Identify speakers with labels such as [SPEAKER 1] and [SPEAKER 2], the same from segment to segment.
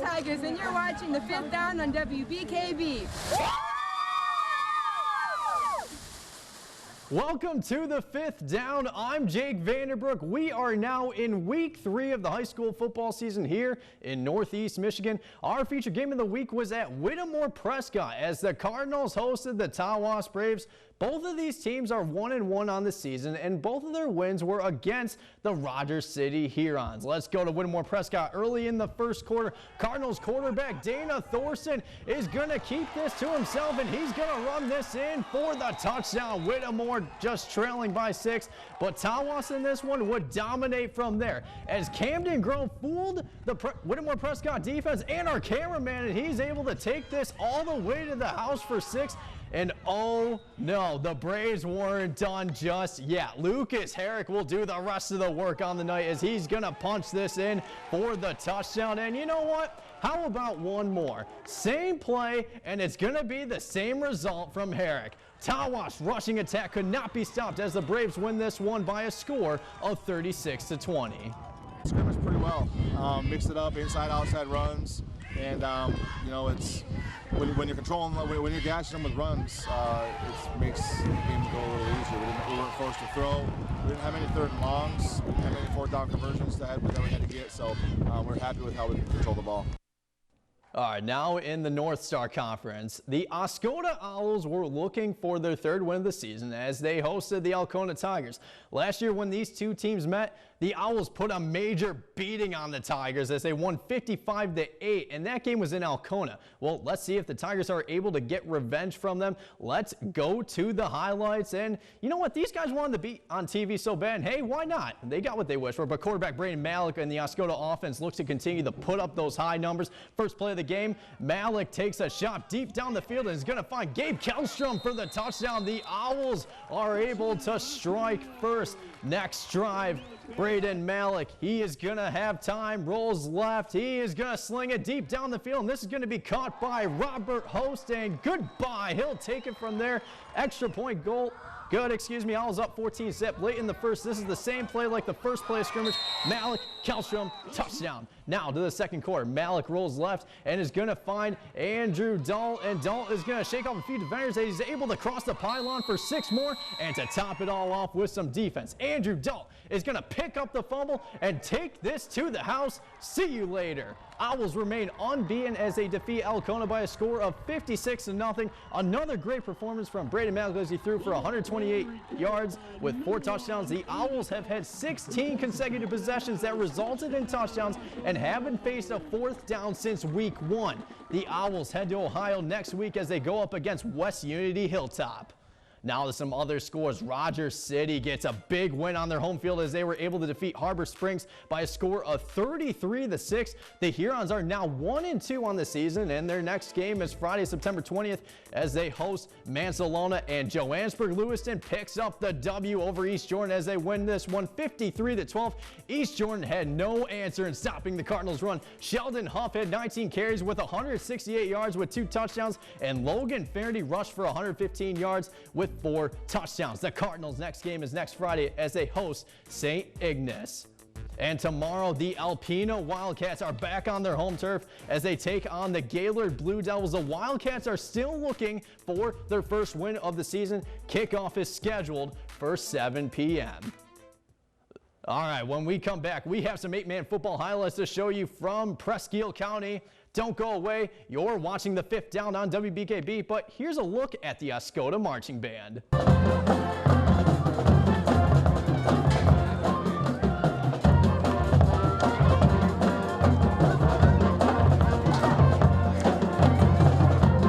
[SPEAKER 1] Tigers, and you're watching the Fifth Down on WBKB.
[SPEAKER 2] Welcome to the Fifth Down. I'm Jake Vanderbrook. We are now in week 3 of the high school football season here in Northeast Michigan. Our feature game of the week was at Whittemore-Prescott as the Cardinals hosted the Tawas Braves. Both of these teams are 1-1 on the season, and both of their wins were against the Rogers City Hurons. Let's go to Whittemore-Prescott early in the first quarter. Cardinals quarterback Dana Thorson is going to keep this to himself, and he's going to run this in for the touchdown. Whittemore just trailing by 6, but Tawas in this one would dominate from there as Camden Grove fooled the Whittemore-Prescott defense and our cameraman, and he's able to take this all the way to the house for 6. And oh no, the Braves weren't done just yet. Lucas Herrick will do the rest of the work on the night as he's gonna punch this in for the touchdown. And you know what? How about one more? Same play, and it's gonna be the same result from Herrick. Tawas rushing attack could not be stopped as the Braves win this one by a score of 36-20.
[SPEAKER 3] Scrimmaged pretty well. Mixed it up, inside, outside runs. And, you know, it's when you're controlling, when you're gashing them with runs, it makes the game go a little easier. We weren't forced to throw. We didn't have any third and longs. We didn't have any fourth down conversions that we had to get. So we're happy with how we can control the ball.
[SPEAKER 2] All right, now in the North Star Conference, the Oscoda Owls were looking for their 3rd win of the season as they hosted the Alcona Tigers. Last year when these two teams met, the Owls put a major beating on the Tigers as they won 55-8, and that game was in Alcona. Well, let's see if the Tigers are able to get revenge from them. Let's go to the highlights, and you know what? These guys wanted to be on TV so bad, and hey, why not? They got what they wished for, but quarterback Brayden Malik and the Oscoda offense looks to continue to put up those high numbers. First play of the game, Malik takes a shot deep down the field and is going to find Gabe Kellstrom for the touchdown. The Owls are able to strike first. Next drive, Brayden Malik, he is going to have time, rolls left, he is going to sling it deep down the field, and this is going to be caught by Robert Host, and goodbye. He'll take it from there. Extra point goal. Good, Owls up 14-zip late in the first. This is the same play like the first play of scrimmage. Malik, Kellstrom, touchdown. Now to the second quarter. Malik rolls left and is going to find Andrew Dahl, and Dahl is going to shake off a few defenders, and he's able to cross the pylon for 6 more, and to top it all off with some defense, Andrew Dahl is going to pick up the fumble and take this to the house. See you later. Owls remain unbeaten as they defeat Alcona by a score of 56-0. Another great performance from Brayden Malik as he threw for 128 yards with 4 touchdowns. The Owls have had 16 consecutive possessions that resulted in touchdowns and haven't faced a 4th down since week 1. The Owls head to Ohio next week as they go up against West Unity Hilltop. Now to some other scores. Rogers City gets a big win on their home field as they were able to defeat Harbor Springs by a score of 33-6. The Hurons are now 1-2 on the season, and their next game is Friday, September 20th as they host Mansalona, and Johannesburg-Lewiston picks up the W over East Jordan as they win this one 53-12. East Jordan had no answer in stopping the Cardinals' run. Sheldon Huff had 19 carries with 168 yards with 2 touchdowns, and Logan Faherty rushed for 115 yards with 4 touchdowns. The Cardinals' next game is next Friday as they host St. Ignace. And tomorrow, the Alpena Wildcats are back on their home turf as they take on the Gaylord Blue Devils. The Wildcats are still looking for their first win of the season. Kickoff is scheduled for 7 p.m. All right, when we come back, we have some 8-man football highlights to show you from Presque County. Don't go away. You're watching the Fifth Down on WBKB, but here's a look at the Oscoda Marching Band.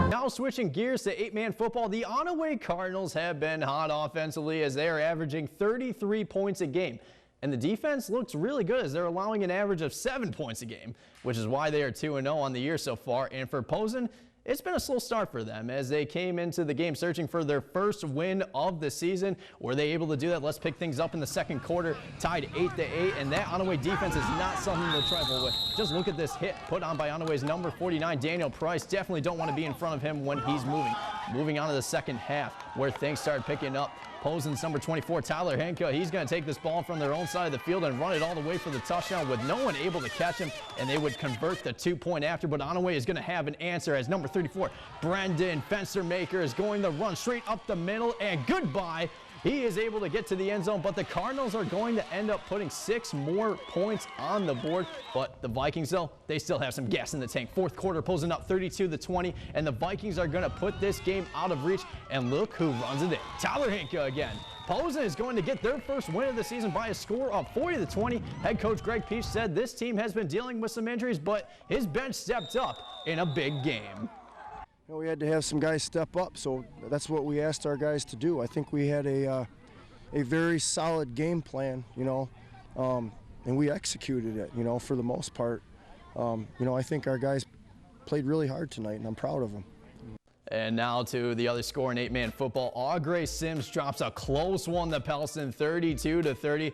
[SPEAKER 2] Now switching gears to 8-man football, the Onaway Cardinals have been hot offensively as they are averaging 33 points a game. And the defense looks really good as they're allowing an average of 7 points a game, which is why they are 2-0 on the year so far. And for Posen, it's been a slow start for them as they came into the game searching for their first win of the season. Were they able to do that? Let's pick things up in the second quarter, tied 8-8, and that Onaway defense is not something to trifle with. Just look at this hit put on by Onaway's number 49, Daniel Price. Definitely don't want to be in front of him when he's moving. Moving on to the second half where things started picking up. Posen's number 24, Tyler Henke, he's going to take this ball from their own side of the field and run it all the way for the touchdown with no one able to catch him, and they would convert the 2-point after. But Onaway is going to have an answer as number 34, Brendan Fenstermaker, is going to run straight up the middle, and goodbye. He is able to get to the end zone, but the Cardinals are going to end up putting 6 more points on the board. But the Vikings, though, they still have some gas in the tank. Fourth quarter, Posen up 32-20, and the Vikings are going to put this game out of reach. And look who runs it in. Tyler Henke again. Posen is going to get their first win of the season by a score of 40-20. Head coach Greg Peach said this team has been dealing with some injuries, but his bench stepped up in a big game.
[SPEAKER 4] You know, we had to have some guys step up, so that's what we asked our guys to do. I think we had a very solid game plan, you know, and we executed it, you know, for the most part. You know, I think our guys played really hard tonight, and I'm proud of them.
[SPEAKER 2] And now to the other score in 8-man football. Gres-Sims drops a close one to Pellston, 32-30.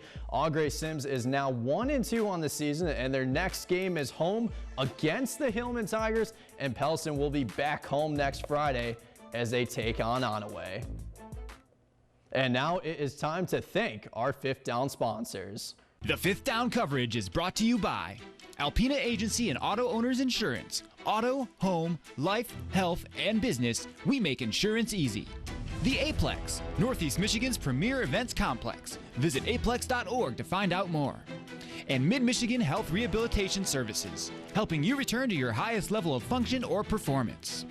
[SPEAKER 2] Gres-Sims is now 1-2 on the season, and their next game is home against the Hillman Tigers, and Pellston will be back home next Friday as they take on Onaway. And now it is time to thank our Fifth Down sponsors.
[SPEAKER 5] The Fifth Down coverage is brought to you by Alpina Agency and Auto Owners Insurance. Auto, home, life, health, and business, we make insurance easy. The Aplex, Northeast Michigan's premier events complex. Visit aplex.org to find out more. And Mid-Michigan Health Rehabilitation Services, helping you return to your highest level of function or performance.